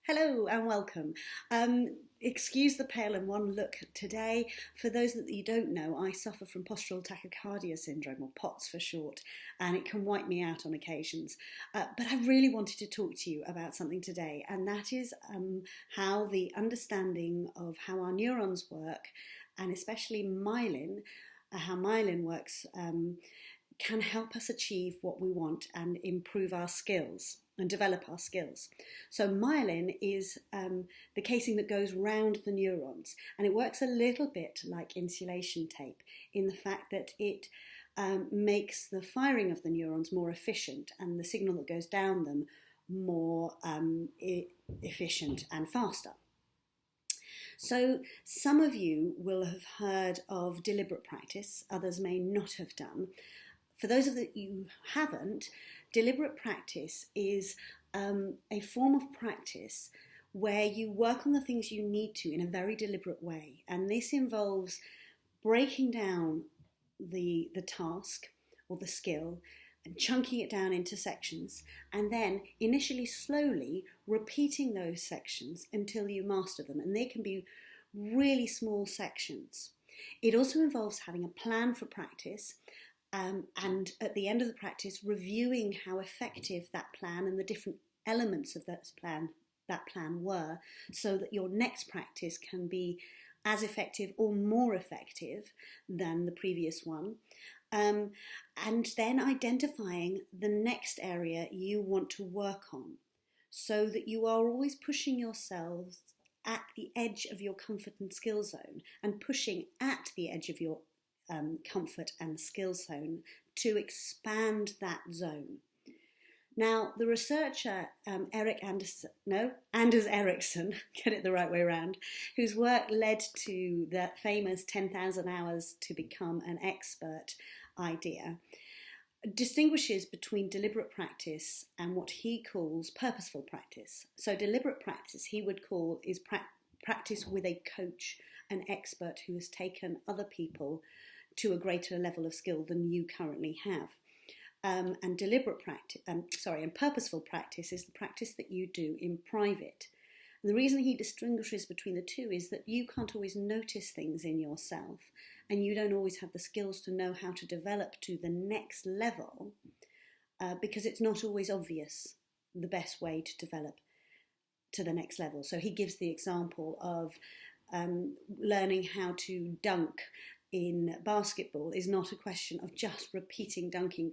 Hello and welcome. Excuse the pale and wan look today. For those that you don't know, I suffer from postural tachycardia syndrome, or POTS for short, and it can wipe me out on occasions. But I really wanted to talk to you about something today, and that is how the understanding of how our neurons work, and especially myelin, how myelin works, can help us achieve what we want and improve our skills and develop our skills. So myelin is the casing that goes round the neurons, and it works a little bit like insulation tape in the fact that it makes the firing of the neurons more efficient and the signal that goes down them more efficient and faster. So some of you will have heard of deliberate practice, others may not have done. For those of you who haven't, deliberate practice is a form of practice where you work on the things you need to in a very deliberate way. And this involves breaking down the task or the skill and chunking it down into sections, and then initially slowly repeating those sections until you master them. And they can be really small sections. It also involves having a plan for practice, and at the end of the practice, reviewing how effective that plan and the different elements of that plan were, so that your next practice can be as effective or more effective than the previous one. And then identifying the next area you want to work on, so that you are always pushing yourselves at the edge of your comfort and skill zone, and pushing at the edge of your comfort and skill zone to expand that zone. Now, the researcher Anders Ericsson, get it the right way around, whose work led to the famous 10,000 hours to become an expert idea, distinguishes between deliberate practice and what he calls purposeful practice. So deliberate practice he would call is practice with a coach, an expert who has taken other people to a greater level of skill than you currently have. And purposeful practice is the practice that you do in private. And the reason he distinguishes between the two is that you can't always notice things in yourself, and you don't always have the skills to know how to develop to the next level, because it's not always obvious the best way to develop to the next level. So he gives the example of learning how to dunk in basketball is not a question of just repeating dunking.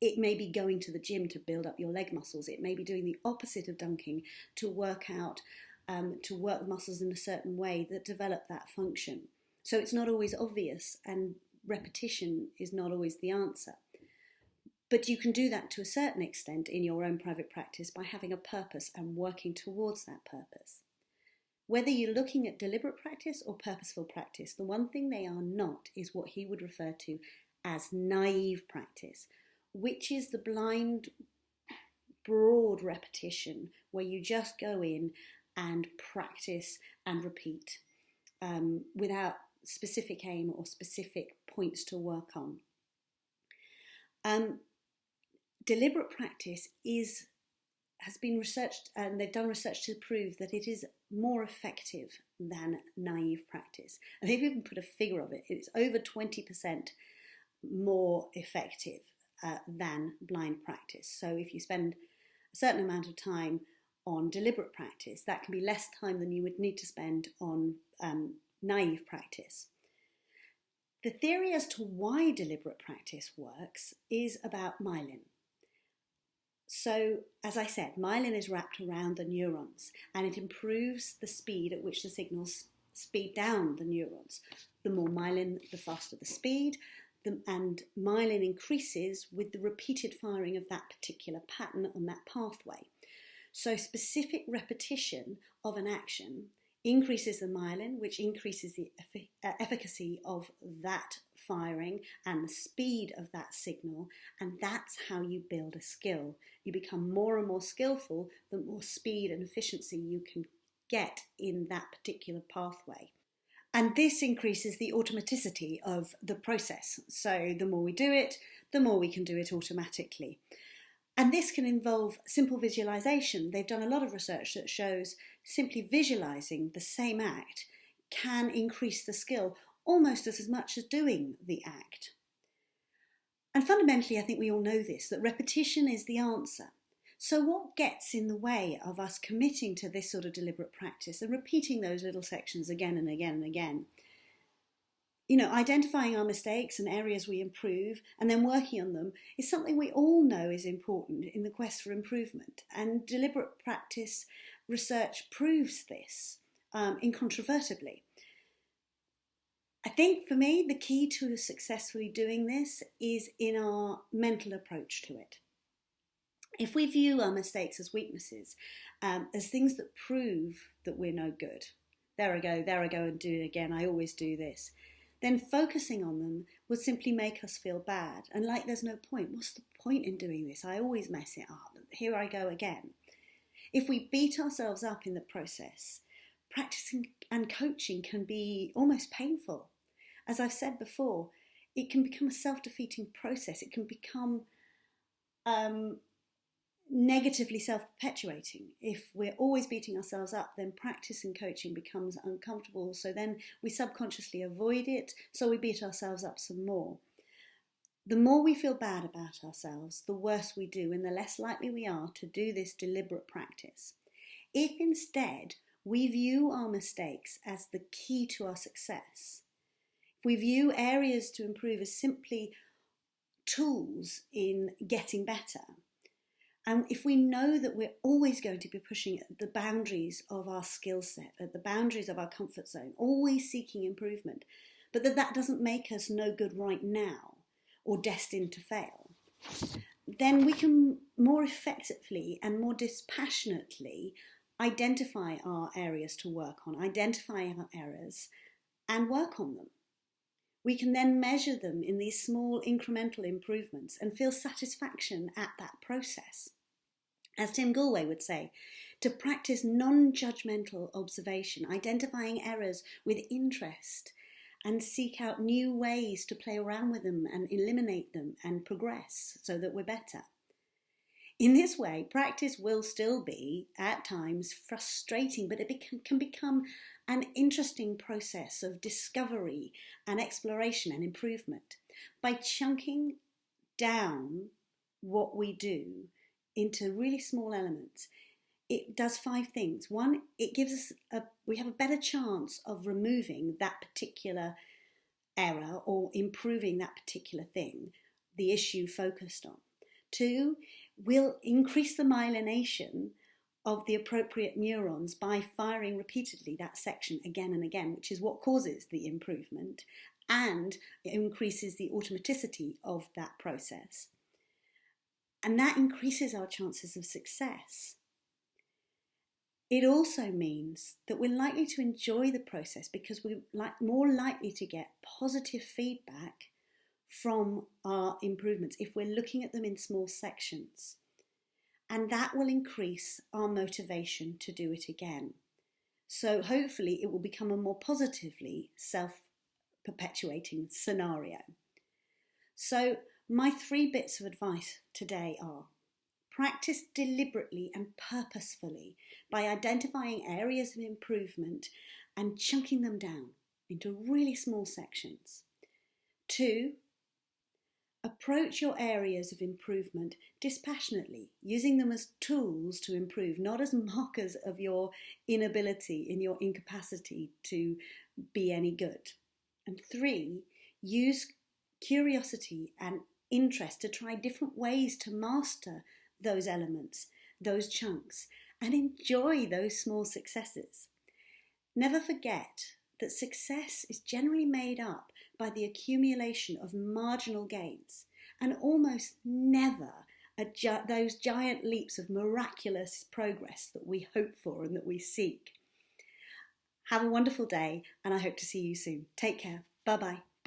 It may be going to the gym to build up your leg muscles. It may be doing the opposite of dunking to work the muscles in a certain way that develop that function. So it's not always obvious, and repetition is not always the answer. But you can do that to a certain extent in your own private practice by having a purpose and working towards that purpose. Whether you're looking at deliberate practice or purposeful practice, the one thing they are not is what he would refer to as naive practice, which is the blind, broad repetition where you just go in and practice and repeat without specific aim or specific points to work on. Deliberate practice has been researched, and they've done research to prove that it is more effective than naive practice. And they've even put a figure of it. It's over 20% more effective than blind practice. So if you spend a certain amount of time on deliberate practice, that can be less time than you would need to spend on naive practice. The theory as to why deliberate practice works is about myelin. So, as I said, myelin is wrapped around the neurons, and it improves the speed at which the signals speed down the neurons. The more myelin, the faster the speed, and myelin increases with the repeated firing of that particular pattern on that pathway. So specific repetition of an action increases the myelin, which increases the efficacy of that firing and the speed of that signal, and that's how you build a skill. You become more and more skillful the more speed and efficiency you can get in that particular pathway. And this increases the automaticity of the process. So the more we do it, the more we can do it automatically. And this can involve simple visualization. They've done a lot of research that shows simply visualizing the same act can increase the skill almost as much as doing the act. And fundamentally, I think we all know this, that repetition is the answer. So what gets in the way of us committing to this sort of deliberate practice and repeating those little sections again and again and again? Identifying our mistakes and areas we improve and then working on them is something we all know is important in the quest for improvement. And deliberate practice research proves this incontrovertibly. I think for me, the key to successfully doing this is in our mental approach to it. If we view our mistakes as weaknesses, as things that prove that we're no good, there I go and do it again, I always do this, then focusing on them will simply make us feel bad. And like there's no point. What's the point in doing this? I always mess it up. Here I go again. If we beat ourselves up in the process, practicing and coaching can be almost painful. As I've said before, it can become a self-defeating process. It can become negatively self-perpetuating. If we're always beating ourselves up, then practice and coaching becomes uncomfortable. So then we subconsciously avoid it, so we beat ourselves up some more. The more we feel bad about ourselves, the worse we do, and the less likely we are to do this deliberate practice. If instead we view our mistakes as the key to our success, if we view areas to improve as simply tools in getting better, and if we know that we're always going to be pushing at the boundaries of our skill set, at the boundaries of our comfort zone, always seeking improvement, but that doesn't make us no good right now or destined to fail, then we can more effectively and more dispassionately identify our areas to work on, identify our errors and work on them. We can then measure them in these small incremental improvements and feel satisfaction at that process. As Tim Gallwey would say, to practice non-judgmental observation, identifying errors with interest and seek out new ways to play around with them and eliminate them and progress so that we're better. In this way, practice will still be, at times, frustrating, but it can become an interesting process of discovery and exploration and improvement. By chunking down what we do into really small elements, it does 5 things. One, it gives us we have a better chance of removing that particular error or improving that particular thing, the issue focused on. 2, we'll increase the myelination of the appropriate neurons by firing repeatedly that section again and again, which is what causes the improvement, and it increases the automaticity of that process. And that increases our chances of success. It also means that we're likely to enjoy the process because we're more likely to get positive feedback from our improvements if we're looking at them in small sections. And that will increase our motivation to do it again. So hopefully it will become a more positively self-perpetuating scenario. So my 3 bits of advice today are: practice deliberately and purposefully by identifying areas of improvement and chunking them down into really small sections. 2, approach your areas of improvement dispassionately, using them as tools to improve, not as markers of your inability, in your incapacity to be any good. And 3, use curiosity and interest to try different ways to master those elements, those chunks, and enjoy those small successes. Never forget that success is generally made up by the accumulation of marginal gains, and almost never those giant leaps of miraculous progress that we hope for and that we seek. Have a wonderful day, and I hope to see you soon. Take care. Bye-bye.